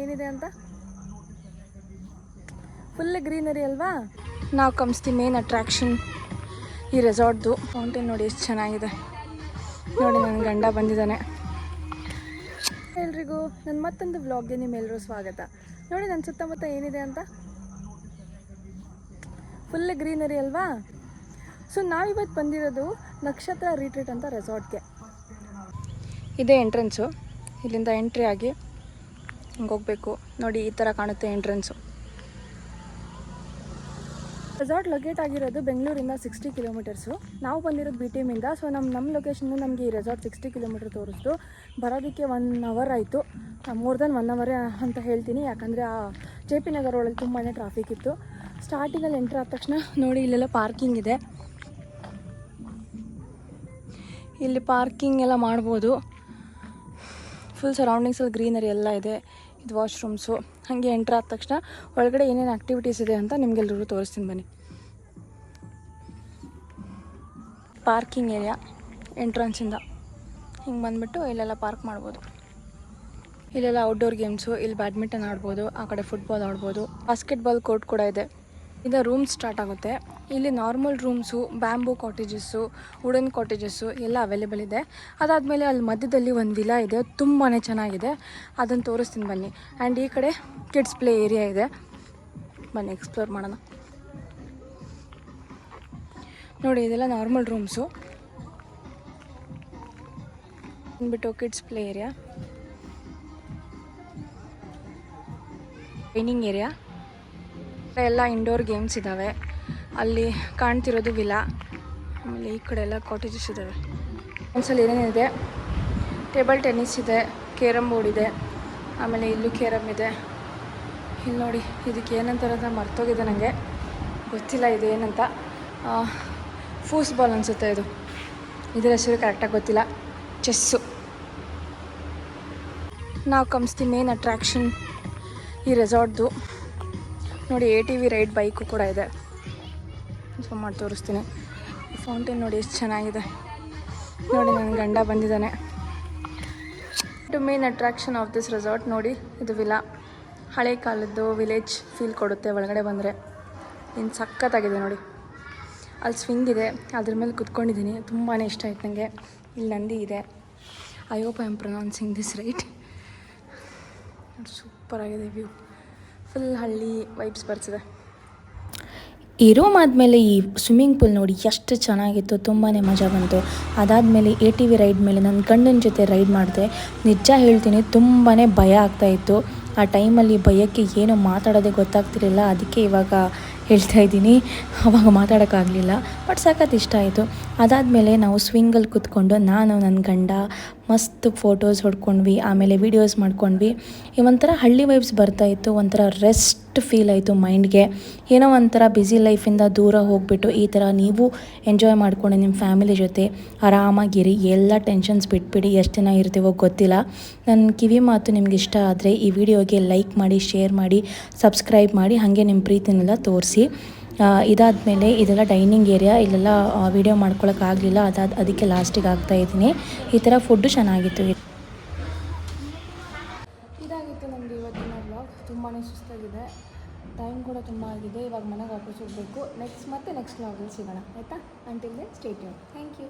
ಏನಿದೆ ಅಂತ full greenery ಅಲ್ವಾ. ನಾವು ಕಮ್ಸ್ ದಿ ಮೇನ್ ಅಟ್ರಾಕ್ಷನ್ ಈ ರೆಸಾರ್ಟ್ದು. ಫೌಂಟೇನ್ ನೋಡಿ ಎಷ್ಟು ಚೆನ್ನಾಗಿದೆ. ನೋಡಿ ನನ್ನ ಗಂಡ ಬಂದಿದ್ದಾನೆ. ಎಲ್ರಿಗೂ ನನ್ನ ಮತ್ತೊಂದು ವ್ಲಾಗ್ಗೆ ನಿಮ್ಮೆಲ್ಲರೂ ಸ್ವಾಗತ. ನೋಡಿ ನನ್ನ ಸುತ್ತಮುತ್ತ ಏನಿದೆ ಅಂತ ಫುಲ್ ಗ್ರೀನರಿ ಅಲ್ವಾ. ಸೊ ನಾವಿವತ್ತು ಬಂದಿರೋದು ನಕ್ಷತ್ರ ರಿಟ್ರೀಟ್ ಅಂತ ರೆಸಾರ್ಟ್ಗೆ. ಇದೇ ಎಂಟ್ರೆನ್ಸು. ಇಲ್ಲಿಂದ ಎಂಟ್ರಿ ಆಗಿ ಹಿಂಗೆ ಹೋಗಬೇಕು. ನೋಡಿ ಈ ಥರ ಕಾಣುತ್ತೆ ಎಂಟ್ರೆನ್ಸು. ರೆಸಾರ್ಟ್ ಲೊಕೇಟ್ ಆಗಿರೋದು ಬೆಂಗಳೂರಿಂದ 60 ಕಿಲೋಮೀಟರ್ಸು. ನಾವು ಬಂದಿರೋದು BTM ಇಂದ. ಸೊ ನಮ್ಮ ಲೊಕೇಶನ್ನು ನಮಗೆ ಈ ರೆಸಾರ್ಟ್ 60 ಕಿಲೋಮೀಟರ್ ತೋರಿಸ್ತು. ಬರೋದಕ್ಕೆ 1 ಅವರ್ ಆಯಿತು. ಮೋರ್ ದೆನ್ 1 ಅವರ್ ಅಂತ ಹೇಳ್ತೀನಿ, ಯಾಕಂದರೆ ಆ JP ನಗರ್ ಒಳಗೆ ತುಂಬಾ ಟ್ರಾಫಿಕ್ ಇತ್ತು. ಸ್ಟಾರ್ಟಿಂಗಲ್ಲಿ ಎಂಟ್ರ್ ಆದ ತಕ್ಷಣ ನೋಡಿ ಇಲ್ಲೆಲ್ಲ ಪಾರ್ಕಿಂಗ್ ಇದೆ. ಇಲ್ಲಿ ಪಾರ್ಕಿಂಗ್ ಎಲ್ಲ ಮಾಡ್ಬೋದು. ಫುಲ್ ಸರೌಂಡಿಂಗ್ಸಲ್ಲಿ ಗ್ರೀನರಿ ಎಲ್ಲ ಇದೆ. ಇದು ವಾಶ್ರೂಮ್ಸು. ಹಾಗೆ ಎಂಟ್ರ್ ಆದ ತಕ್ಷಣ ಒಳಗಡೆ ಏನೇನು ಆ್ಯಕ್ಟಿವಿಟೀಸ್ ಇದೆ ಅಂತ ನಿಮಗೆಲ್ರಿಗೂ ತೋರಿಸ್ತೀನಿ ಬನ್ನಿ. ಪಾರ್ಕಿಂಗ್ ಏರಿಯಾ ಎಂಟ್ರೆನ್ಸಿಂದ ಹಿಂಗೆ ಬಂದುಬಿಟ್ಟು ಇಲ್ಲೆಲ್ಲ ಪಾರ್ಕ್ ಮಾಡ್ಬೋದು. ಇಲ್ಲೆಲ್ಲ ಔಟ್ಡೋರ್ ಗೇಮ್ಸು, ಇಲ್ಲಿ ಬ್ಯಾಡ್ಮಿಂಟನ್ ಆಡ್ಬೋದು, ಆ ಕಡೆ ಫುಟ್ಬಾಲ್ ಆಡ್ಬೋದು. ಬಾಸ್ಕೆಟ್ಬಾಲ್ ಕೋರ್ಟ್ ಕೂಡ ಇದೆ. ಇದು ರೂಮ್ ಸ್ಟಾರ್ಟ್ ಆಗುತ್ತೆ. ಇಲ್ಲಿ normal rooms, bamboo cottages, wooden cottages ಎಲ್ಲ ಅವೈಲೇಬಲ್ ಇದೆ. ಅದಾದಮೇಲೆ ಅಲ್ಲಿ ಮಧ್ಯದಲ್ಲಿ ಒಂದು ವಿಲಾ ಇದೆ, ತುಂಬಾ ಚೆನ್ನಾಗಿದೆ. ಅದನ್ನು ತೋರಿಸ್ತೀನಿ ಬನ್ನಿ. ಆ್ಯಂಡ್ ಈ ಕಡೆ ಕಿಡ್ಸ್ ಪ್ಲೇ ಏರಿಯಾ ಇದೆ, ಬನ್ನಿ ಎಕ್ಸ್ಪ್ಲೋರ್ ಮಾಡೋಣ. ನೋಡಿ ಇದೆಲ್ಲ ನಾರ್ಮಲ್ ರೂಮ್ಸು. ಬಂದ್ಬಿಟ್ಟು kids play area, dining area, ಎಲ್ಲ ಇಂಡೋರ್ ಗೇಮ್ಸ್ ಇದ್ದಾವೆ. ಅಲ್ಲಿ ಕಾಣ್ತಿರೋದು ವಿಲಾ. ಆಮೇಲೆ ಈ ಕಡೆ ಎಲ್ಲ ಕಾಟೇಜಸ್ ಇದ್ದಾವೆ. ಒಂದ್ಸಲ ಏನೇನಿದೆ, ಟೇಬಲ್ ಟೆನ್ನಿಸ್ ಇದೆ, ಕೇರಮ್ ಬೋರ್ಡ್ ಇದೆ, ಆಮೇಲೆ ಇಲ್ಲೂ ಕೇರಮ್ ಇದೆ. ಇಲ್ಲಿ ನೋಡಿ ಇದಕ್ಕೆ ಏನಂತಾರಂತ ಮರ್ತೋಗಿದೆ, ನನಗೆ ಗೊತ್ತಿಲ್ಲ ಇದು ಏನಂತ. ಫೂಸ್ಬಾಲ್ ಅನಿಸುತ್ತೆ ಇದು, ಇದರ ಹೆಸರು ಕರೆಕ್ಟಾಗಿ ಗೊತ್ತಿಲ್ಲ. ಚೆಸ್ಸು. ನಾವು ಕಮ್ಸ್ ದಿ ಮೇನ್ ಅಟ್ರಾಕ್ಷನ್ ಈ ರೆಸಾರ್ಟ್ದು. ನೋಡಿ ATV ರೈಡ್ ಬೈಕು ಕೂಡ ಇದೆ. ಸೊ ಮಾಡಿ ತೋರಿಸ್ತೀನಿ. ಫೌಂಟೇನ್ ನೋಡಿ ಎಷ್ಟು ಚೆನ್ನಾಗಿದೆ. ನೋಡಿ ನನ್ನ ಗಂಡ ಬಂದಿದ್ದಾನೆ. Main attraction of this resort ನೋಡಿ, ಇದು ವಿಲಾ. ಹಳೆ ಕಾಲದ್ದು ವಿಲೇಜ್ ಫೀಲ್ ಕೊಡುತ್ತೆ ಒಳಗಡೆ ಬಂದರೆ. ಇನ್ನು ಸಖತ್ತಾಗಿದೆ ನೋಡಿ. ಅಲ್ಲಿ ಸ್ವಿಂಗ್ ಇದೆ, ಅದ್ರ ಮೇಲೆ ಕುತ್ಕೊಂಡಿದ್ದೀನಿ. ತುಂಬಾ ಇಷ್ಟ ಆಯ್ತು ನನಗೆ. ಇಲ್ಲಿ ನಂದಿ ಇದೆ. I hope I am pronouncing this right. ಸೂಪರಾಗಿದೆ ವ್ಯೂ. ಫುಲ್ ಹಳ್ಳಿ ವೈಬ್ಸ್ ಬರ್ತಿದೆ. ಈ ರೂಮ್ ಆದಮೇಲೆ ಈ ಸ್ವಿಮ್ಮಿಂಗ್ ಪೂಲ್ ನೋಡಿ ಎಷ್ಟು ಚೆನ್ನಾಗಿತ್ತು, ತುಂಬಾ ಮಜಾ ಬಂತು. ಅದಾದಮೇಲೆ ATV ರೈಡ್ ಮೇಲೆ ನನ್ನ ಗಂಡನ ಜೊತೆ ರೈಡ್ ಮಾಡಿದೆ. ನಿಜ ಹೇಳ್ತೀನಿ, ತುಂಬಾ ಭಯ ಆಗ್ತಾಯಿತ್ತು. ಆ ಟೈಮಲ್ಲಿ ಭಯಕ್ಕೆ ಏನು ಮಾತಾಡೋದೇ ಗೊತ್ತಾಗ್ತಿರಲಿಲ್ಲ. ಅದಕ್ಕೆ ಇವಾಗ ಹೇಳ್ತಾ ಇದ್ದೀನಿ, ಆವಾಗ ಮಾತಾಡೋಕ್ಕಾಗಲಿಲ್ಲ. ಬಟ್ ಸಖತ್ ಇಷ್ಟ ಆಯಿತು. ಅದಾದಮೇಲೆ ನಾವು ಸ್ವಿಂಗಲ್ಲಿ ಕೂತ್ಕೊಂಡು ನಾನು ನನ್ನ ಗಂಡ ಮಸ್ತ್ ಫೋಟೋಸ್ ಹೊಡ್ಕೊಂಡ್ವಿ, ಆಮೇಲೆ ವೀಡಿಯೋಸ್ ಮಾಡ್ಕೊಂಡ್ವಿ. ಈ ಒಂಥರ ಹಳ್ಳಿ ವೈಬ್ಸ್ ಬರ್ತಾಯಿತ್ತು. ಒಂಥರ ರೆಸ್ಟ್ ಫೀಲ್ ಆಯಿತು ಮೈಂಡ್ಗೆ. ಏನೋ ಒಂಥರ ಬ್ಯುಸಿ ಲೈಫಿಂದ ದೂರ ಹೋಗಿಬಿಟ್ಟು ಈ ಥರ ನೀವು ಎಂಜಾಯ್ ಮಾಡ್ಕೊಂಡು ನಿಮ್ಮ ಫ್ಯಾಮಿಲಿ ಜೊತೆ ಆರಾಮಾಗಿರಿ. ಎಲ್ಲ ಟೆನ್ಷನ್ಸ್ ಬಿಟ್ಬಿಡಿ. ಎಷ್ಟು ದಿನ ಇರ್ತೀವೋ ಗೊತ್ತಿಲ್ಲ. ನನ್ನ ಕಿವಿ ಮಾತು ನಿಮ್ಗೆ ಇಷ್ಟ ಆದರೆ ಈ ವಿಡಿಯೋಗೆ ಲೈಕ್ ಮಾಡಿ, ಶೇರ್ ಮಾಡಿ, ಸಬ್ಸ್ಕ್ರೈಬ್ ಮಾಡಿ, ಹಾಗೆ ನಿಮ್ಮ ಪ್ರೀತಿನೆಲ್ಲ ತೋರಿಸಿ. ಇದಾದಮೇಲೆ ಇದೆಲ್ಲ ಡೈನಿಂಗ್ ಏರಿಯಾ. ಇಲ್ಲೆಲ್ಲ ವೀಡಿಯೋ ಮಾಡ್ಕೊಳಕ್ಕಾಗಲಿಲ್ಲ, ಅದಕ್ಕೆ ಲಾಸ್ಟಿಗೆ ಆಗ್ತಾಯಿದ್ದೀನಿ. ಈ ಥರ ಫುಡ್ಡು ಚೆನ್ನಾಗಿತ್ತು. ಇದಾಗಿತ್ತು ನಮ್ಮದು ಇವತ್ತಿನ ವ್ಲಾಗ್. ತುಂಬಾ ಸುಸ್ತಾಗಿದೆ, ಟೈಮ್ ಕೂಡ ತುಂಬ ಆಗಿದೆ. ಇವಾಗ ಮನೆಗೆ ವಾಪಸ್ ಹೋಗಬೇಕು. ನೆಕ್ಸ್ಟ್ ವ್ಲಾಗಲ್ಲಿ ಸಿಗೋಣ, ಆಯಿತಾ? Until then stay tune. Thank you.